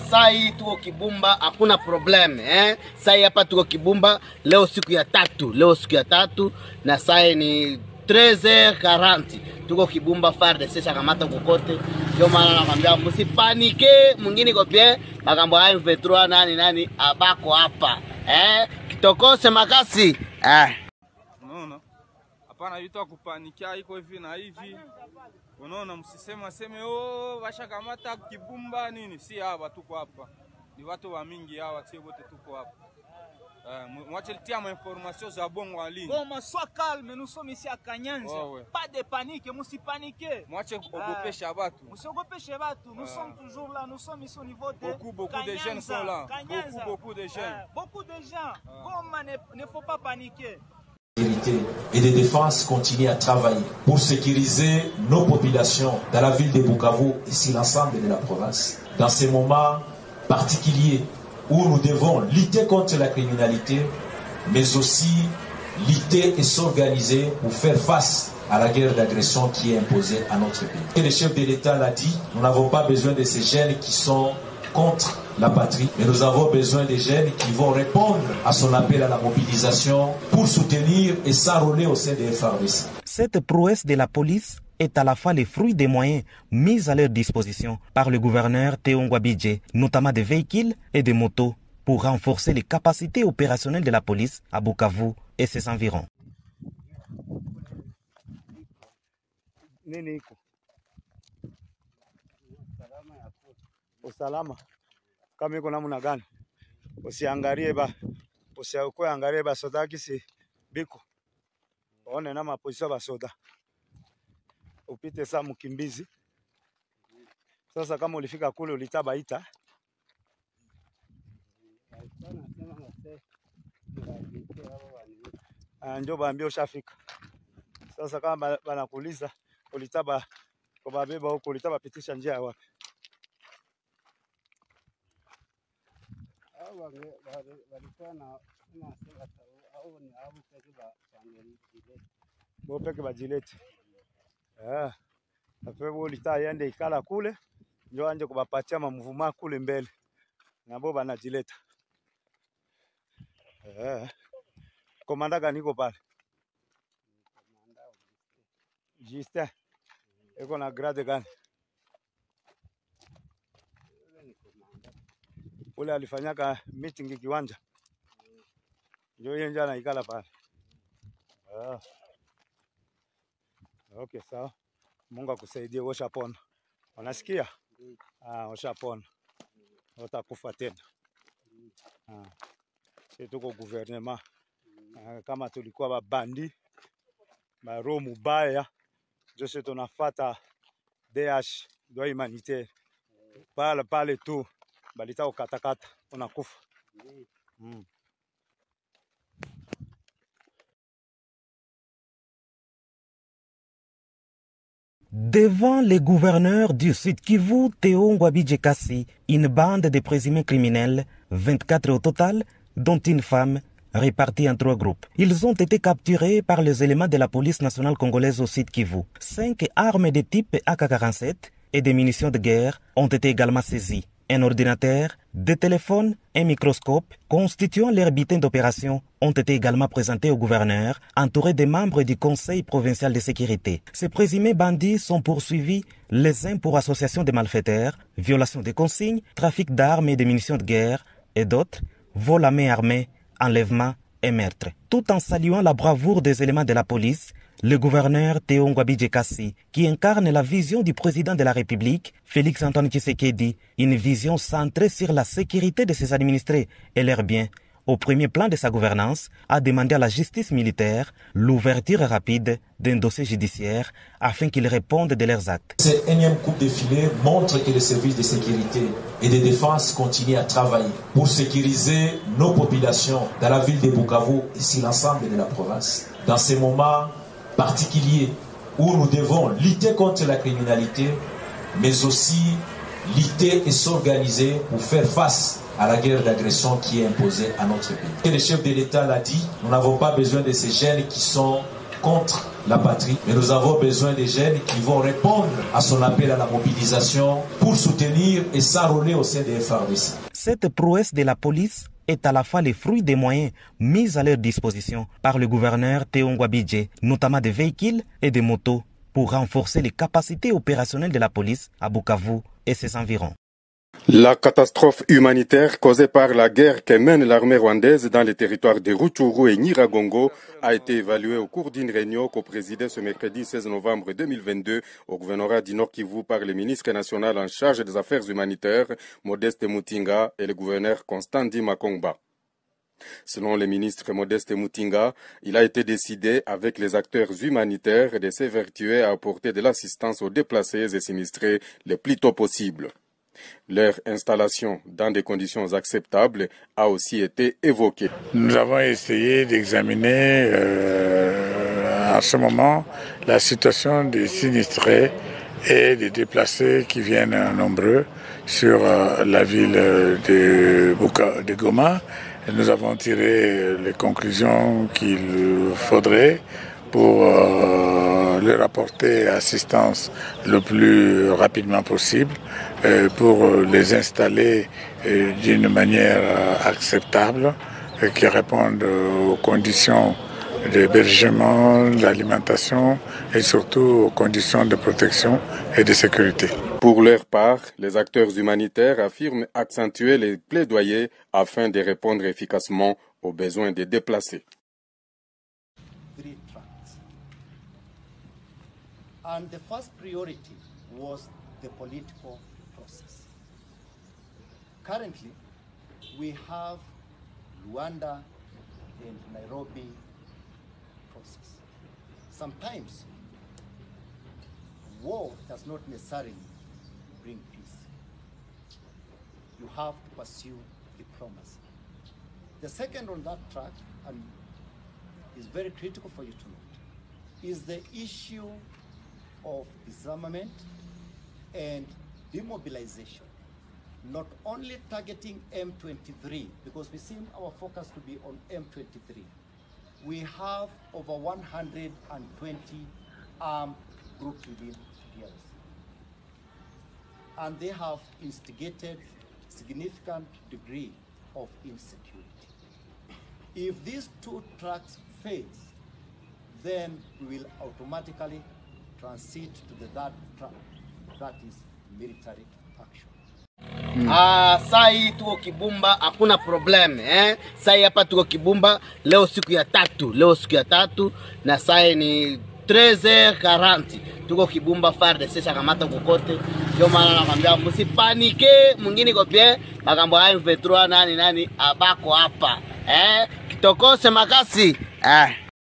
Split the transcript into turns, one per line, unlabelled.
Saa hii tuko Kibumba, hakuna problem Saa hii hapa tuko Kibumba, leo siku ya tatu na saa hii ni 13h40. Tuko Kibumba, FARDC shakamata kukote. Ndio maana nakwambia msipanike, mwingine kwa pia makambo haya M23 nani abako hapa. Kitokose makasi.
Unaona? Hapana vitu kupanikia iko hivi na hivi. Unaona, msisema washakamata Kibumba nini? Si hapa tuko hapa. Ni watu wa mingi hawa, si wote tuko hapa. Moi, je tiens mes informations à bon en ligne.
Bon, sois calme, nous sommes ici à Kanyanja. Pas de panique, nous si paniquer.
Moi, je ogope Shabatu.
Nous sommes toujours là, nous sommes ici au niveau de
beaucoup de jeunes sont là. Beaucoup de jeunes.
Beaucoup de gens. Comment ne faut pas paniquer.
Et de défense continuent à travailler pour sécuriser nos populations dans la ville de Bukavu et sur l'ensemble de la province. Dans ces moments particuliers où nous devons lutter contre la criminalité, mais aussi lutter et s'organiser pour faire face à la guerre d'agression qui est imposée à notre pays. Et le chef de l'État l'a dit, nous n'avons pas besoin de ces jeunes qui sont contre la patrie, mais nous avons besoin des jeunes qui vont répondre à son appel à la mobilisation pour soutenir et s'enrôler au sein des FARDC.
Cette prouesse de la police est à la fois le fruit des moyens mis à leur disposition par le gouverneur Théo Ngwabidje, notamment des véhicules et des motos, pour renforcer les capacités opérationnelles de la police à Bukavu et ses environs.
Usalama kama iko namna gani, usiangalie soda kisi biko one na maposition ba soda upite saa mkimbizi. Sasa kama ulifika kule ulitabaita ndio baambia ushafika. Sasa kama banakuuliza ulitaba kwa babeba huko ulitaba pitisha njia wapi? Bopeke bajilete. Afebu ulita yende ikala kule, ndio anje kubapatia mamvuma kule mbele. Na bo banajileta. Komanda gani iko pale? Justin. Eko na grade gani? Ule alifanyaka meeting kiwanja. Ndio yeye njana ikala pale. Okay, sawa. Mungu akusaidie ushapona. Unasikia? Ushapona. Utakufa tena. Sisi tuko gouvernement. Kama tulikuwa babandi, roho mubaya, sisi tunafuata DH, droit humanitaire. Pale tu balita ukatakata unakufa.
Devant les gouverneurs du Sud Kivu, Théo Ngwabidje Kassi, une bande de présumés criminels, 24 au total, dont une femme, répartis en 3 groupes. Ils ont été capturés par les éléments de la police nationale congolaise au Sud Kivu. 5 armes de type AK-47 et des munitions de guerre ont été également saisies. Un ordinateur, des téléphones, un microscope constituant leur butin d'opération ont été également présentés au gouverneur, entourés des membres du Conseil provincial de sécurité. Ces présumés bandits sont poursuivis les uns pour association de malfaiteurs, violation des consignes, trafic d'armes et de munitions de guerre, et d'autres, vol à main armée, enlèvement et meurtre. Tout en saluant la bravoure des éléments de la police, le gouverneur Théo Ngwabidje Kassi, qui incarne la vision du président de la République, Félix-Antoine Tshisekedi, une vision centrée sur la sécurité de ses administrés et leurs biens, au premier plan de sa gouvernance, a demandé à la justice militaire l'ouverture rapide d'un dossier judiciaire afin qu'ils répondent de leurs actes.
Cette énième coupe de filet montre que les services de sécurité et de défense continuent à travailler pour sécuriser nos populations dans la ville de Bukavu et sur l'ensemble de la province. Dans ces moments particuliers où nous devons lutter contre la criminalité, mais aussi lutter et s'organiser pour faire face à la guerre d'agression qui est imposée à notre pays. Et le chef de l'État l'a dit, nous n'avons pas besoin de ces jeunes qui sont contre la patrie, mais nous avons besoin des jeunes qui vont répondre à son appel à la mobilisation pour soutenir et s'enrôler au sein des FARDC.
Cette prouesse de la police est à la fois le fruit des moyens mis à leur disposition par le gouverneur Théo Ngwabidje, notamment des véhicules et des motos, pour renforcer les capacités opérationnelles de la police à Bukavu et ses environs.
La catastrophe humanitaire causée par la guerre que mène l'armée rwandaise dans les territoires de Rutshuru et Nyiragongo a été évaluée au cours d'une réunion co-présidée ce mercredi 16 novembre 2022 au gouvernorat du Nord Kivu par le ministre national en charge des affaires humanitaires, Modeste Mutinga, et le gouverneur Constantin Makongba. Selon le ministre Modeste Mutinga, il a été décidé avec les acteurs humanitaires de s'évertuer à apporter de l'assistance aux déplacés et sinistrés le plus tôt possible. Leur installation dans des conditions acceptables a aussi été évoquée.
Nous avons essayé d'examiner en ce moment la situation des sinistrés et des déplacés qui viennent nombreux sur la ville de Goma. Et nous avons tiré les conclusions qu'il faudrait pour leur apporter assistance le plus rapidement possible, pour les installer d'une manière acceptable, qui répondent aux conditions d'hébergement, d'alimentation et surtout aux conditions de protection et de sécurité.
Pour leur part, les acteurs humanitaires affirment accentuer les plaidoyers afin de répondre efficacement aux besoins des déplacés.
And the first priority was the political process. Currently, we have Luanda and Nairobi process. Sometimes, war does not necessarily bring peace. You have to pursue diplomacy. The second on that track, and is very critical for you to note, is the issue of disarmament and demobilization, not only targeting M23, because we seem our focus to be on M23. We have over 120 armed groups within DRC, and they have instigated significant degree of insecurity. If these two tracks fail, then we will automatically transit to the third track, that is military action. Saa hii tuko Kibumba, hakuna problem Saa hii hapa tuko Kibumba, leo siku ya tatu na saa ni 13h40. Tuko Kibumba, FARDC shakamata kokote. Ndio maana nakwambia msipanike, mwingine kopie makambo haya M23 nani abako hapa kitokose makasi